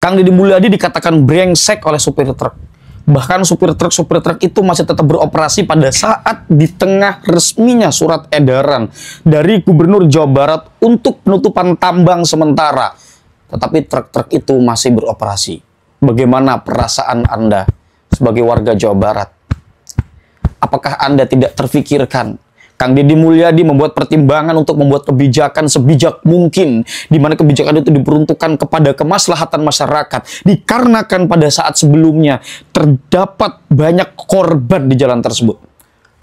Kang Deddy Mulyadi dikatakan brengsek oleh supir truk. Bahkan supir truk itu masih tetap beroperasi pada saat di tengah resminya surat edaran dari Gubernur Jawa Barat untuk penutupan tambang sementara. Tetapi truk-truk itu masih beroperasi. Bagaimana perasaan Anda sebagai warga Jawa Barat? Apakah Anda tidak terfikirkan? Kang Deddy Mulyadi membuat pertimbangan untuk membuat kebijakan sebijak mungkin, di mana kebijakan itu diperuntukkan kepada kemaslahatan masyarakat, dikarenakan pada saat sebelumnya terdapat banyak korban di jalan tersebut.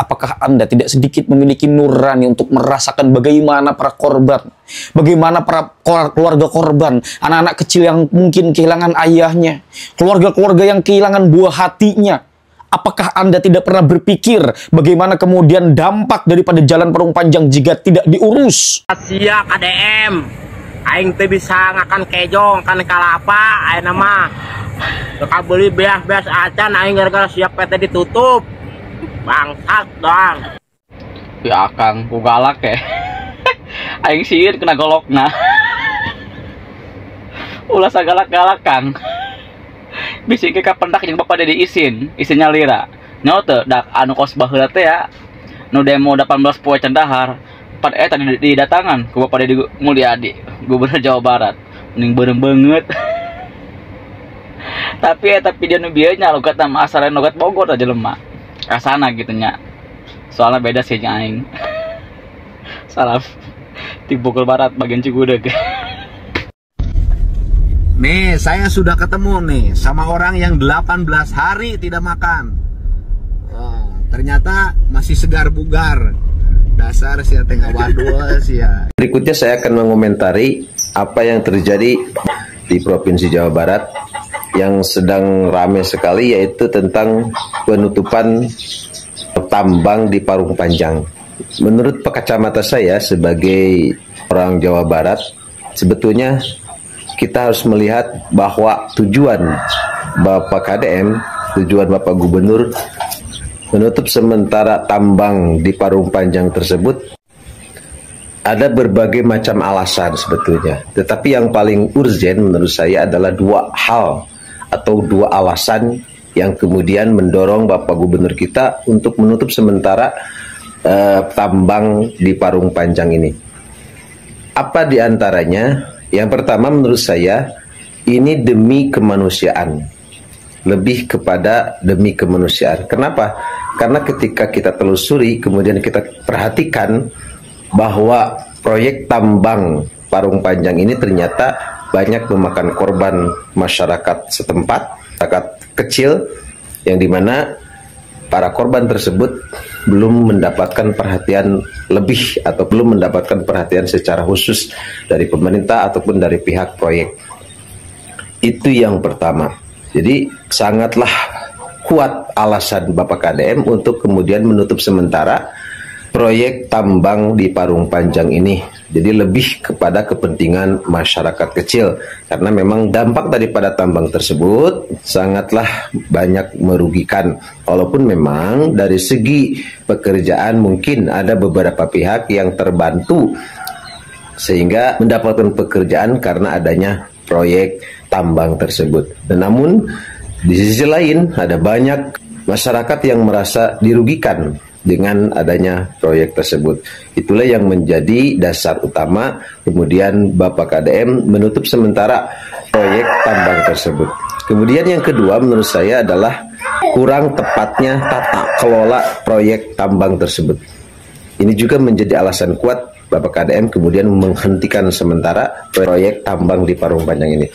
Apakah Anda tidak sedikit memiliki nurani untuk merasakan bagaimana para korban, bagaimana para keluarga korban, anak-anak kecil yang mungkin kehilangan ayahnya, keluarga-keluarga yang kehilangan buah hatinya? Apakah Anda tidak pernah berpikir bagaimana kemudian dampak daripada jalan Parung Panjang jika tidak diurus? Siap ADM, aing teh bisa ngakan kejong, kan kalapa, aing nama suka beli beas-beas acan, aing gara-gara siap PT ditutup, bangsat doang. Ya Kang, ku galak ya. Aing sieun kena golokna. Ulah sagalak-galak Kang. Bisi ke kapendak yang bapak Deddy isinnya lira nyote dak anu kos baheula teh ya nu demo 18 poe cendahar pada tadi didatangan ku bapak Deddy Mulyadi Gubernur Jawa Barat mending beureng banget. tapi dia nu bieu nya logat nama asalna logat Bogor aja lemah kasana gitu nya soalnya beda sih aing salah di Bogor Barat bagian Cigudeg. Nih, saya sudah ketemu nih sama orang yang 18 hari tidak makan. Oh, ternyata masih segar bugar. Dasar sia tengah wadul sia. Berikutnya saya akan mengomentari apa yang terjadi di Provinsi Jawa Barat yang sedang ramai sekali, yaitu tentang penutupan tambang di Parung Panjang. Menurut kacamata saya sebagai orang Jawa Barat, sebetulnya kita harus melihat bahwa tujuan Bapak KDM, tujuan Bapak Gubernur menutup sementara tambang di Parung Panjang tersebut ada berbagai macam alasan sebetulnya. Tetapi yang paling urgen menurut saya adalah dua hal atau dua alasan yang kemudian mendorong Bapak Gubernur kita untuk menutup sementara tambang di Parung Panjang ini. Apa diantaranya? Yang pertama menurut saya ini demi kemanusiaan, lebih kepada demi kemanusiaan. Kenapa? Karena ketika kita telusuri kemudian kita perhatikan bahwa proyek tambang Parung Panjang ini ternyata banyak memakan korban masyarakat setempat, masyarakat kecil, yang dimana para korban tersebut belum mendapatkan perhatian lebih atau belum mendapatkan perhatian secara khusus dari pemerintah ataupun dari pihak proyek. Itu yang pertama. Jadi sangatlah kuat alasan Bapak KDM untuk kemudian menutup sementara proyek tambang di Parung Panjang ini. Jadi lebih kepada kepentingan masyarakat kecil, karena memang dampak daripada tambang tersebut sangatlah banyak merugikan. Walaupun memang dari segi pekerjaan mungkin ada beberapa pihak yang terbantu sehingga mendapatkan pekerjaan karena adanya proyek tambang tersebut. Dan namun di sisi lain ada banyak masyarakat yang merasa dirugikan dengan adanya proyek tersebut. Itulah yang menjadi dasar utama kemudian Bapak KDM menutup sementara proyek tambang tersebut. Kemudian yang kedua menurut saya adalah kurang tepatnya tata kelola proyek tambang tersebut. Ini juga menjadi alasan kuat Bapak KDM kemudian menghentikan sementara proyek tambang di Parung Panjang ini.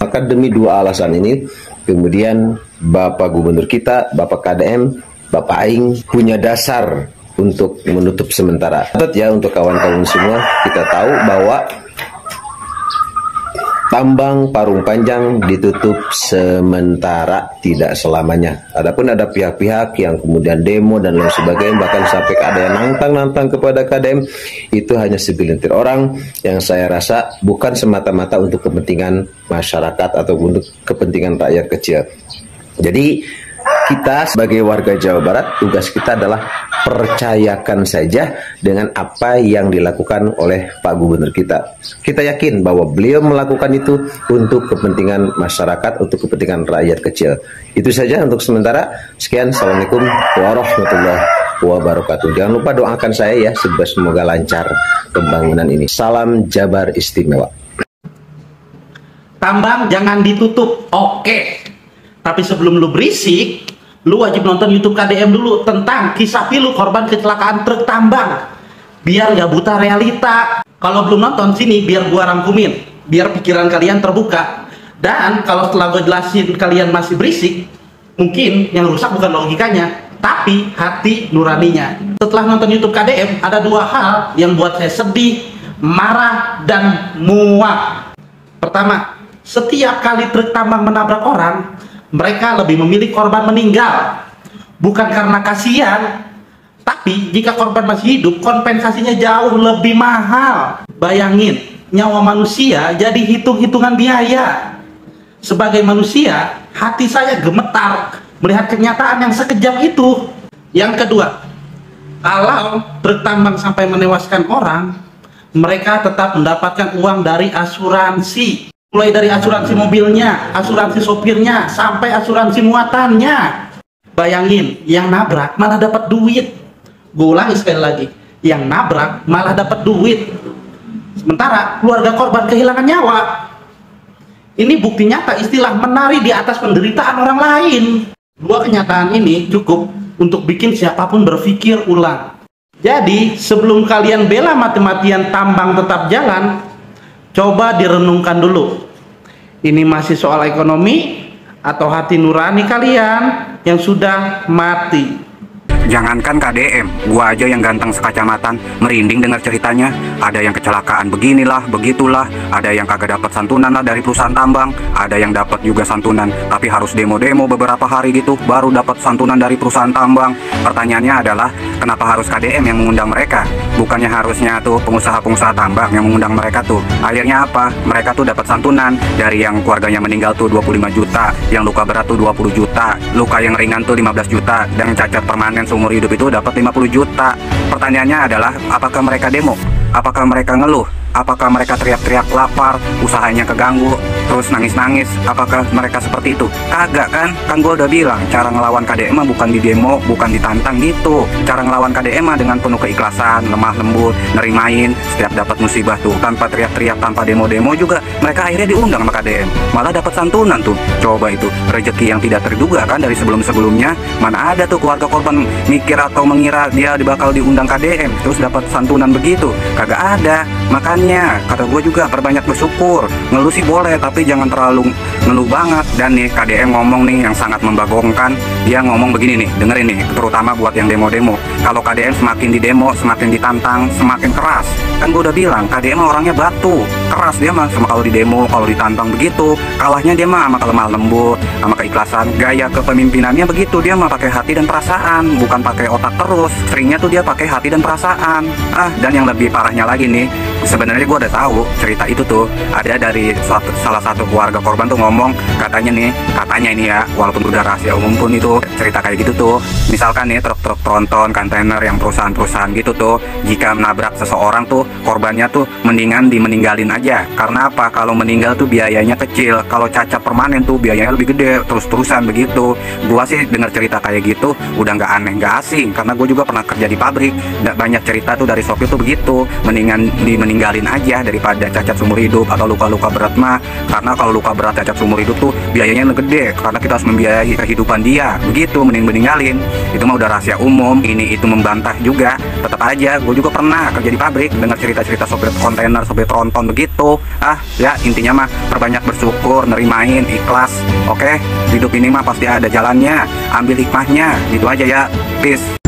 Maka demi dua alasan ini kemudian Bapak Gubernur kita, Bapak KDM, Bapak Aing punya dasar untuk menutup sementara. Ya, untuk kawan-kawan semua, kita tahu bahwa tambang Parung Panjang ditutup sementara, tidak selamanya. Adapun ada pihak-pihak yang kemudian demo dan lain sebagainya, bahkan sampai ada yang nantang-nantang kepada KDM, itu hanya segelintir orang yang saya rasa bukan semata-mata untuk kepentingan masyarakat atau untuk kepentingan rakyat kecil. Jadi kita sebagai warga Jawa Barat, tugas kita adalah percayakan saja dengan apa yang dilakukan oleh Pak Gubernur kita. Kita yakin bahwa beliau melakukan itu untuk kepentingan masyarakat, untuk kepentingan rakyat kecil. Itu saja untuk sementara. Sekian, Assalamualaikum warahmatullahi wabarakatuh. Jangan lupa doakan saya ya, semoga lancar pembangunan ini. Salam Jabar Istimewa. Tambang jangan ditutup, oke. Tapi sebelum lu berisik, lu wajib nonton YouTube KDM dulu tentang kisah pilu korban kecelakaan truk tambang. Biar gak buta realita. Kalau belum nonton, sini biar gua rangkumin, biar pikiran kalian terbuka. Dan kalau setelah gue jelasin kalian masih berisik, mungkin yang rusak bukan logikanya, tapi hati nuraninya. Setelah nonton YouTube KDM, ada dua hal yang buat saya sedih, marah, dan muak. Pertama, setiap kali truk tambang menabrak orang, mereka lebih memilih korban meninggal. Bukan karena kasihan, tapi jika korban masih hidup, kompensasinya jauh lebih mahal. Bayangin, nyawa manusia jadi hitung-hitungan biaya. Sebagai manusia, hati saya gemetar melihat kenyataan yang sekejam itu. Yang kedua, kalau truk tambang sampai menewaskan orang, mereka tetap mendapatkan uang dari asuransi. Mulai dari asuransi mobilnya, asuransi sopirnya, sampai asuransi muatannya. Bayangin, yang nabrak malah dapat duit. Gue ulangi sekali lagi, yang nabrak malah dapat duit. Sementara keluarga korban kehilangan nyawa. Ini bukti nyata istilah menari di atas penderitaan orang lain. Dua kenyataan ini cukup untuk bikin siapapun berpikir ulang. Jadi, sebelum kalian bela mati-matian tambang tetap jalan, coba direnungkan dulu. Ini masih soal ekonomi atau hati nurani kalian yang sudah mati? Jangankan KDM, gua aja yang ganteng sekacamatan merinding dengar ceritanya. Ada yang kecelakaan beginilah, begitulah. Ada yang kagak dapat santunan lah dari perusahaan tambang. Ada yang dapat juga santunan, tapi harus demo-demo beberapa hari gitu baru dapat santunan dari perusahaan tambang. Pertanyaannya adalah, kenapa harus KDM yang mengundang mereka? Bukannya harusnya tuh pengusaha-pengusaha tambang yang mengundang mereka tuh. Akhirnya apa? Mereka tuh dapat santunan dari yang keluarganya meninggal tuh 25 juta, yang luka berat tuh 20 juta, luka yang ringan tuh 15 juta, dan cacat permanen seumur hidup itu dapat 50 juta. Pertanyaannya adalah, apakah mereka demo? Apakah mereka ngeluh? Apakah mereka teriak-teriak lapar, usahanya keganggu, terus nangis-nangis? Apakah mereka seperti itu? Kagak kan? Kan gue udah bilang, cara ngelawan KDM mah bukan di demo, bukan ditantang gitu. Cara ngelawan KDM mah dengan penuh keikhlasan, lemah lembut, nerimain setiap dapat musibah tuh, tanpa teriak-teriak, tanpa demo-demo juga. Mereka akhirnya diundang sama KDM, malah dapat santunan tuh. Coba itu, rezeki yang tidak terduga kan dari sebelum-sebelumnya. Mana ada tuh keluarga korban mikir atau mengira dia bakal diundang KDM, terus dapat santunan begitu? Kagak ada. Makanya kata gue juga perbanyak bersyukur. Ngeluh sih boleh, tapi jangan terlalu ngeluh banget. Dan nih KDM ngomong nih yang sangat membagongkan. Dia ngomong begini nih, dengerin nih, terutama buat yang demo-demo. Kalau KDM semakin didemo, semakin ditantang, semakin keras. Kan gue udah bilang, KDM orangnya batu, keras dia mah. Sama kalau didemo, kalau ditantang begitu, kalahnya dia mah sama kelemah lembut, sama keikhlasan. Gaya kepemimpinannya begitu, dia mah pakai hati dan perasaan, bukan pakai otak terus. Seringnya tuh dia pakai hati dan perasaan. Dan yang lebih parahnya lagi nih, sebenarnya gue udah tahu cerita itu tuh ada dari salah satu keluarga korban tuh ngomong, katanya ini ya, walaupun udah rahasia umum pun itu cerita kayak gitu tuh. Misalkan nih truk-truk tronton, kontainer yang perusahaan-perusahaan gitu tuh, jika menabrak seseorang tuh korbannya tuh mendingan dimeninggalin aja. Karena apa? Kalau meninggal tuh biayanya kecil, kalau cacat permanen tuh biayanya lebih gede, terus-terusan begitu. Gua sih dengar cerita kayak gitu udah nggak aneh, nggak asing, karena gue juga pernah kerja di pabrik. Banyak cerita tuh dari sopir tuh begitu, mendingan dimeninggalin aja daripada cacat seumur hidup atau luka-luka berat mah. Karena kalau luka berat cacat seumur hidup tuh biayanya lebih gede, karena kita harus membiayai kehidupan dia. Begitu, mending meninggalin. Itu mah udah rahasia umum. Ini itu membantah juga. Tetap aja, gue juga pernah kerja di pabrik, dengar cerita-cerita sopir kontainer, sopir tronton begitu. Ya intinya mah perbanyak bersyukur, nerimain, ikhlas. Oke, hidup ini mah pasti ada jalannya. Ambil hikmahnya. Gitu aja ya. Peace.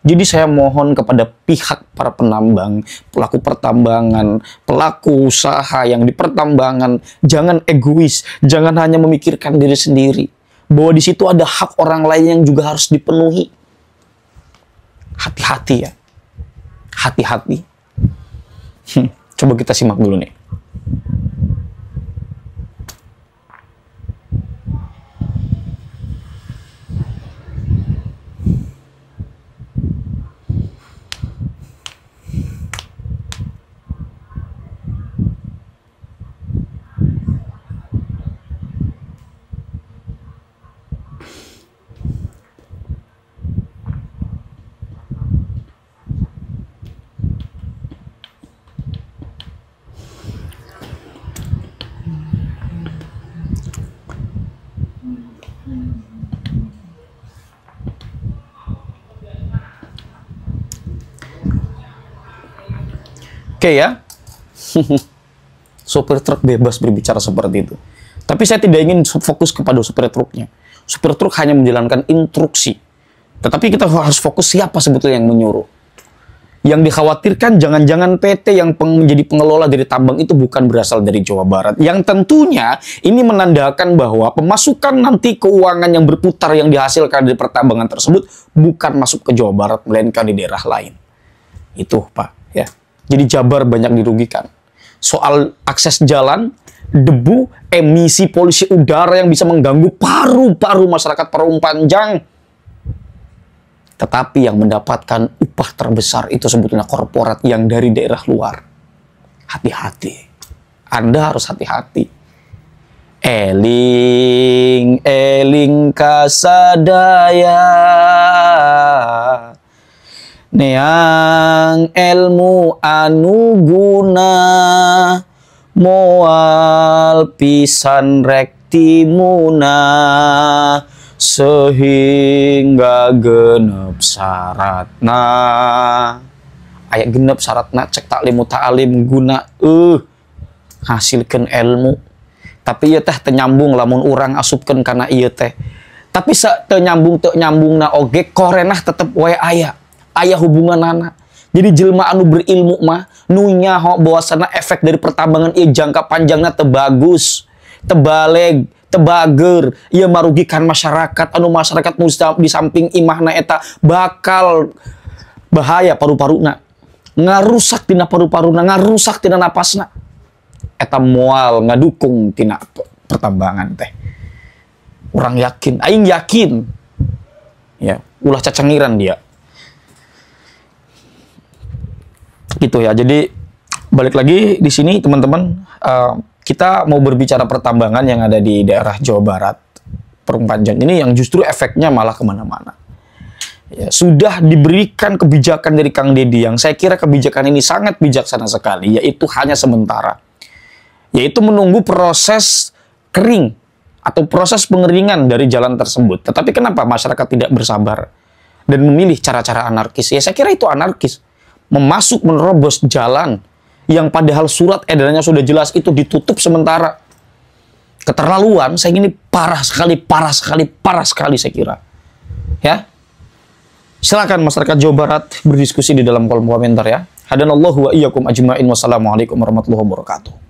Jadi saya mohon kepada pihak para penambang, pelaku pertambangan, pelaku usaha yang di pertambangan, jangan egois, jangan hanya memikirkan diri sendiri. Bahwa di situ ada hak orang lain yang juga harus dipenuhi. Hati-hati ya. Hati-hati. Coba kita simak dulu nih. Oke ya, sopir truk bebas berbicara seperti itu. Tapi saya tidak ingin fokus kepada sopir truknya. Sopir truk hanya menjalankan instruksi. Tetapi kita harus fokus siapa sebetulnya yang menyuruh. Yang dikhawatirkan jangan-jangan PT yang menjadi pengelola dari tambang itu bukan berasal dari Jawa Barat. Yang tentunya ini menandakan bahwa pemasukan nanti keuangan yang berputar yang dihasilkan dari pertambangan tersebut bukan masuk ke Jawa Barat, melainkan di daerah lain. Itu Pak ya. Jadi Jabar banyak dirugikan. Soal akses jalan, debu, emisi polusi udara yang bisa mengganggu paru-paru masyarakat Parung Panjang. Tetapi yang mendapatkan upah terbesar itu sebetulnya korporat yang dari daerah luar. Hati-hati. Anda harus hati-hati. Eling, eling kasadaya. Neang ilmu anu guna moal pisan rektimuna sehingga genep syaratna. Ayat genep syaratna cek taklimu ta'alim guna hasilkan ilmu. Tapi ieu teh teu nyambung lamun urang asupkeun kana ieu teh. Tapi teu nyambungna oge korenah tetep wae aya hubungan anak. Jadi jelma anu berilmu mah nu nyaho bahwasana efek dari pertambangan ieu jangka panjangna teu bagus, teu baleg, teu bager, ieu marugikan masyarakat. Anu masyarakat di samping imahna eta bakal bahaya paru-paruna. Ngarusak tina paru-paruna, ngarusak tina napasna. Eta moal ngadukung tina pertambangan teh. Urang yakin, aing yakin. Ya, ulah cacengiran dia. Gitu ya. Jadi balik lagi di sini teman-teman, kita mau berbicara pertambangan yang ada di daerah Jawa Barat, Parung Panjang ini yang justru efeknya malah kemana-mana. Ya, sudah diberikan kebijakan dari Kang Deddy yang saya kira kebijakan ini sangat bijaksana sekali, yaitu hanya sementara, yaitu menunggu proses kering atau proses pengeringan dari jalan tersebut. Tetapi kenapa masyarakat tidak bersabar dan memilih cara-cara anarkis? Ya saya kira itu anarkis. Menerobos jalan yang padahal surat edarannya sudah jelas itu ditutup sementara. Keterlaluan, saya ini parah sekali saya kira. Ya. Silakan masyarakat Jawa Barat berdiskusi di dalam kolom komentar ya. Hadanallahu wa iyyakum ajmain. Wassalamualaikum warahmatullahi wabarakatuh.